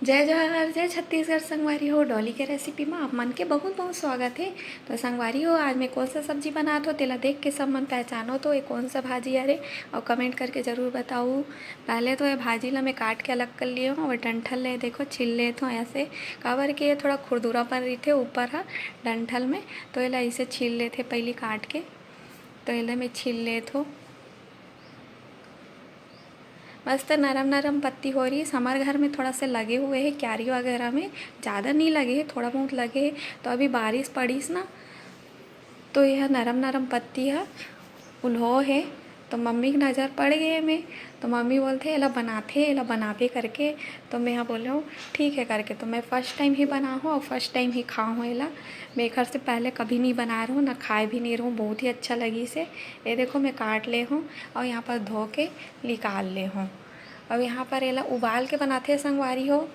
जय जवाहर जय छत्तीसगढ़। संगवारी हो डॉली के रेसिपी में आप मन के बहुत बहुत स्वागत है। तो संगवारी हो आज मैं कौन सा सब्जी बनात हो तेला देख के सब मन पहचानो तो ये कौन सा भाजी अरे और कमेंट करके ज़रूर बताओ। पहले तो ये भाजी ला मैं काट के अलग कर लिए हूँ और डंठल ले देखो छिल लेते हो ऐसे काबर के थोड़ा खुरदुरा पर रही थे ऊपर हा डंठल में, तो ये ऐसे छील लेते पहले काट के। तो ये मैं छील लेते हो मस्त नरम नरम पत्ती हो रही है। हमारे घर में थोड़ा से लगे हुए हैं क्यारी वगैरह में, ज़्यादा नहीं लगे हैं, थोड़ा बहुत लगे हैं। तो अभी बारिश पड़ीस ना तो यह नरम नरम पत्ती है उल्हो है। तो मम्मी की नज़र पड़ गई में, तो मम्मी बोलते एला बनाते एला बनाते करके। तो मैं यहाँ बोल रहा हूँ ठीक है करके। तो मैं फ़र्स्ट टाइम ही बना हूँ और फर्स्ट टाइम ही खाऊँ हूँ एला। मैं घर से पहले कभी नहीं बना रहा हूँ ना खाए भी नहीं रहा हूँ, बहुत ही अच्छा लगी इसे। ये देखो मैं काट ले हूँ और यहाँ पर धो के निकाल ले हूँ। अब यहाँ पर एला उबाल के बनाते हैं संगवारी हो।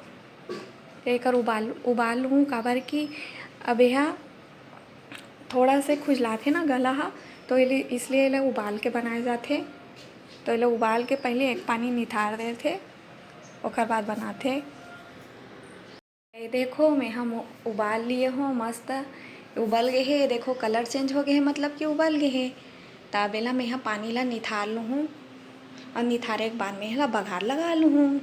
एक उबाल लूँ काबर की अब यह थोड़ा से खुजलाते ना गला हा, तो इसलिए इला उबाल के बनाए जाते। तो इला उबाल के पहले एक पानी निथार देते ओकर बाद बनाते। ये देखो मैं हम उबाल लिए हो मस्त उबल गए है। देखो कलर चेंज हो गए है मतलब कि उबल गए है। तब एला मैं यहाँ पानी ला निथार लूँ और निथारे के बाद में एला बघार लगा लूँ।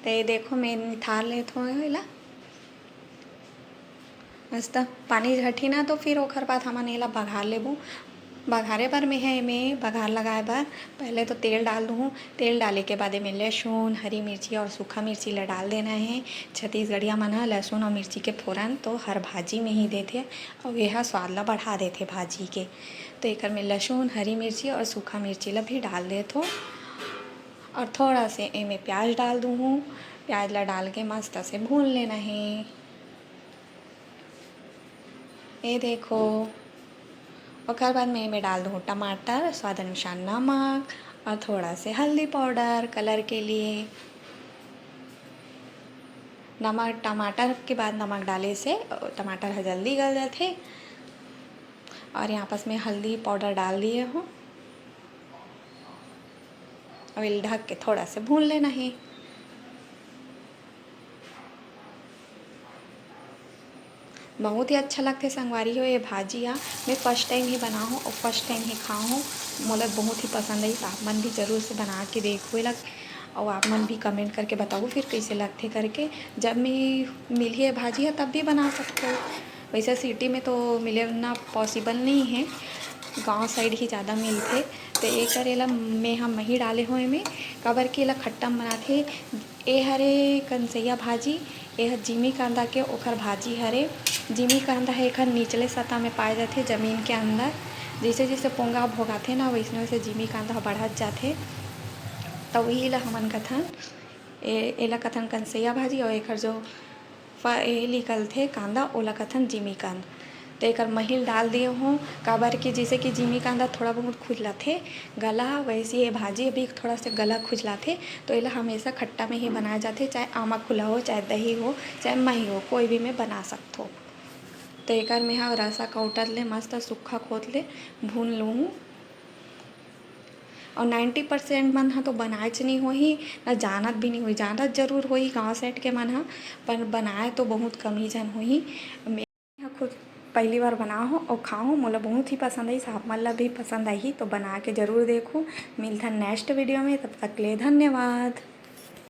तो ये देखो मैं निथार लेते हो एला मस्त पानी झटी ना, तो फिर ओकर बाद हमन एला बघार लेबू। बघारे बर में है में बघार लगाए बर पहले तो तेल डाल दूँ। तेल डाले के बाद में लहसुन हरी मिर्ची और सूखा मिर्ची ला डाल देना है। छत्तीसगढ़िया मन ह लहसुन और मिर्ची के फोरन तो हर भाजी में ही देते और यह स्वाद ला बढ़ा देते भाजी के। तो एक में लहसुन हरी मिर्ची और सूखा मिर्ची ला भी डाल देते और थोड़ा से इमें प्याज डाल दूँ। प्याज ला डाल के मस्त से भून लेना है। ये देखो और बाद में डाल दूँ टमाटर, स्वाद अनुसार नमक और थोड़ा से हल्दी पाउडर कलर के लिए। नमक टमाटर के बाद नमक डाले से टमाटर जल्दी गल जाते। और यहाँ पास में हल्दी पाउडर डाल दिए हूँ। अब इल ढक के थोड़ा से भून लेना है। बहुत ही अच्छा लगते संगवारी हो ये भाजी हा। मैं फर्स्ट टाइम ही बना हूँ और फर्स्ट टाइम ही खाऊँ हूँ। मोला बहुत ही पसंद आई। तो आप मन भी ज़रूर से बना के देखो लग और आप मन भी कमेंट करके बताओ फिर कैसे लगते करके। जब मैं मिली है भाजी है तब भी बना सकते हो। वैसे सिटी में तो मिलना पॉसिबल नहीं है, गांव साइड ही ज़्यादा मिलते। तो एक करेला में हम ही डाले हुए में काबर के ला खट्टा बनाते। ए हरे कंसैया भाजी ए जिमी कांदा के ओखर भाजी हरे। जिमी कांदा है एक निचले सतह में पाए जाते ज़मीन के अंदर। जैसे जैसे पोंगा भोगाते ना वैसे वैसे जिमी कांदा बढ़त जाते। तो वही ला हमन कथन एला कथन कंसैया भाजी और एक जो ए निकलते कांदा ओला कथन जिमी कांदा। तो एक महिल डाल दिए हूँ काबर की जैसे कि जिमी कांदा थोड़ा बहुत खुजलाते गला, वैसे ये भाजी भी थोड़ा सा गला खुजलाते। तो इला हमेशा खट्टा में ही बनाए जाते, चाहे आमा खुला हो चाहे दही हो चाहे मही हो कोई भी में बना सकते हो। तो एक में हाँ रसा कौटत ले मस्त सूखा खोद ले भून लूँ। और 90% मन हा तो बनाएच नहीं होही ना जानत भी नहीं होई। जानत जरूर होही गाँव साइड के मन हा, पर बनाए तो बहुत कम ही जन होही। मैं खुद पहली बार बनाऊँ और खाऊँ, मोला बहुत ही पसंद आई। आप मन ला भी पसंद आई तो बना के ज़रूर देखूँ। मिलता नेक्स्ट वीडियो में, तब तक ले धन्यवाद।